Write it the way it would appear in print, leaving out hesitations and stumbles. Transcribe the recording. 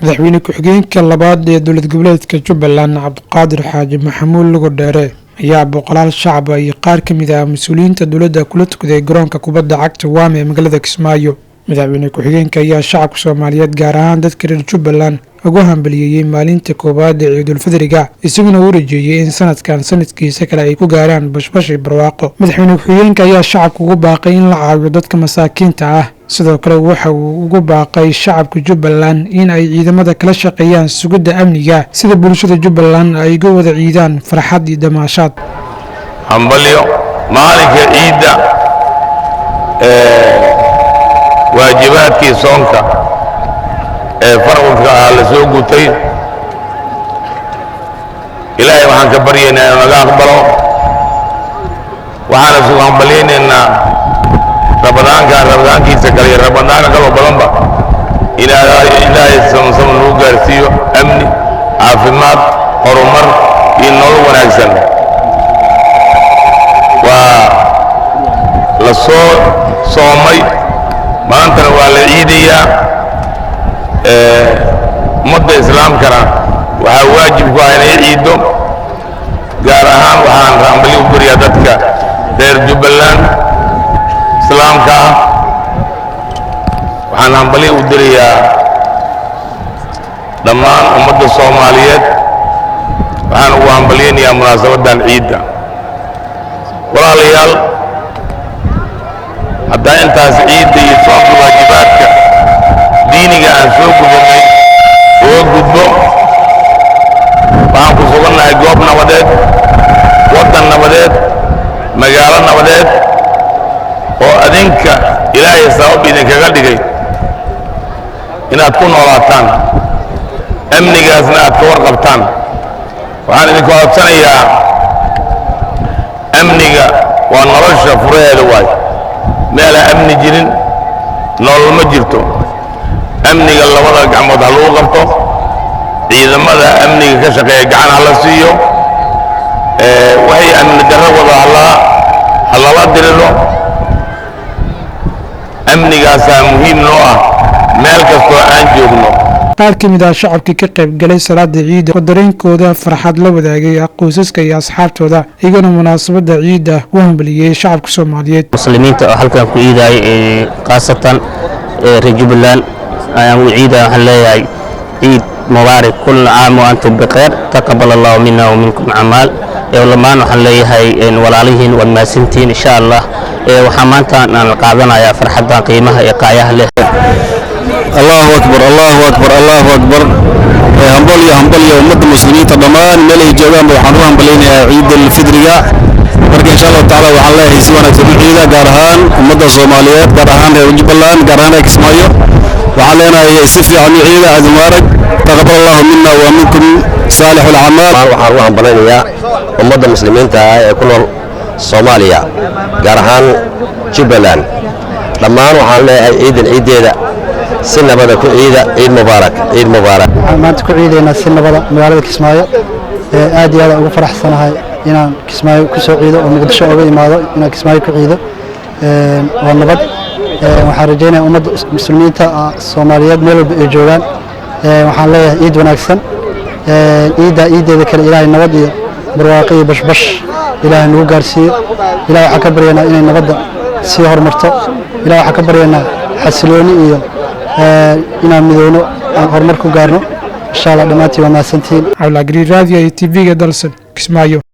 madaxweyne ku-xigeenka labaad ee dowlad goboleedka Jubbaland Cabdiqaadir Xaaji Maxamuud Lugo Dheere ayaa boqolaal shacab iyo qaar ka mid ah mas'uuliyiinta dowladda kula tukaday garoonka kubadda cagta Waame ee magaalada Kismaayo. madaxweyne ku-xigeenka ayaa shacabka Soomaaliyeed gaar ahaan dadka reer Jubbaland ugu hambalyeeyay maalinta koowaad ee Ciidul Fidriga isaguna uu rajeeyay in sanadkan sanadkiisa kale ay ku gaaraan bashbash iyo barwaaqo. madaxweyne ku-xigeenka ayaa shacabka ugu baaqay in la caawiyo dadka masaakiinta ah sidoo kale waxa uu ugu baaqay shacabka Jubbaland in ay ciidamada kala shaqeeyaan sugidda amniga sida bulshada Jubbaland ay uga wada ciidaan farxad iyo damaashaad. hambalyo maalinka ciidda waajibaadkii soonka farqka la soo gutay ilaahay waxaan ka baryaynaa inuu naga aqbalo waxaan isugu hambalyeynaa ramadaankiisa kale iyo ramadaanka kaloo badanba ilaahay samsam nagu gaarsiiyo amni caafimaad horumar iyo nolol wanaagsan. waa la soo soomay maantana waa la ciidayaa ummadda islaamkana waxaa waajib ku ah inay ciido gaar ahaan waxaan hambalyo u bariyaa dadka reer Jubbaland islaamka ah waxaan hambalyo u dirayaa dhammaan ummadda Soomaaliyeed waxaan ugu hambalyeynayaa munaasabadan ciidda. walaalayaal haddaa intaas ciidda iyo soonka waajibaadka diiniga aan soo gudubnay uga gudbo waxaan ku sugannahay goob nabadeed waddan nabadeed magaalo nabadeed oo adinka ilaahay sabab idinkaga dhigay inaad ku noolaataan amnigaasna aad ka warqabtaan. waxaan idinku codsanayaa amniga waa nolosha furaheeda waayo meelaan amni jirin nolol ma jirto. amniga labada gacmood ha lagu qabto ciidamada amniga ka shaqeeya gacan ha la siiyo waxay amni darro wada ha lala diriro. amnigaasaa muhiim noo ah meel kastoo aan joogno. qaar ka mid ah shacabkii ka qayb galay salaada ciidda oo dareenkooda farxad la wadaagay qoysaska iyo asxaabtooda iyaguna munaasabada ciidda u hambaliyay shacabka Soomaaliyeed. muslimiinta oo halkan ku ciiday qaasatan reer Jubbaland ayaan u ciidaa waxaan leeyahay ciid mubaarak kull caam wa antum bikhair taqabbal Allahu minna wa minkum a'mal. lamaan waxaan leeyahay walaalihiin waa maasintiin insha Allah. waxaan maanta aan qaadanayaa farxadda qiimaha iyo qaayaha leh. Allahu akbar Allahu akbar Allahu akbar. hambalyo ummadda muslimiinta dhammaan meel ay joogaan waxaan u hambaleynayaa ciidul fidriga. marka insha Allah taala waxaan leeyahay si wanaagsan u ciida gaar ahaan ummadda Soomaaliyeed gaar ahaan reer Jubbaland gaar ahaan Kismaayo waxaan leenahay si fiican u ciida aad mubarak taqabbal Allahu minna wa minkum salihul a'mal. waxaan u hambaleynayaa ummadda muslimiinta ee ku nool Soomaaliya gaar ahaan Jubbaland dhammaan waxaan leeyahay ciideeda si nabada ku ciida ciid mubaarak maanta ku ciideena si nabada magaalada Kismaayo aad iyo aad ugu faraxsanahay inaan Kismaayo ku soo ciido oo Muqdisho uga imaado inaan Kismaayo ku ciido waa nabad. waxaan rajeynayaa ummadda muslimiinta Soomaaliyeed meel walba ay joogaan waxaan leeyahay ciid wanaagsan. ciideeda kale ilaahay nabad iyo barwaaqo iyo bashbash ilaahay nagu gaarsiiyo. ilaahay waxaan ka baryaynaa inay nabadda sii horumarto. ilaahay waxaan ka baryaynaa xasilooni iyo inaan midowno aan horumar ku gaarno insha Allah. dhammaantiin waa mahadsantihiin. Cabdulqaadir Radio TV-ga dalsan Kismaayo.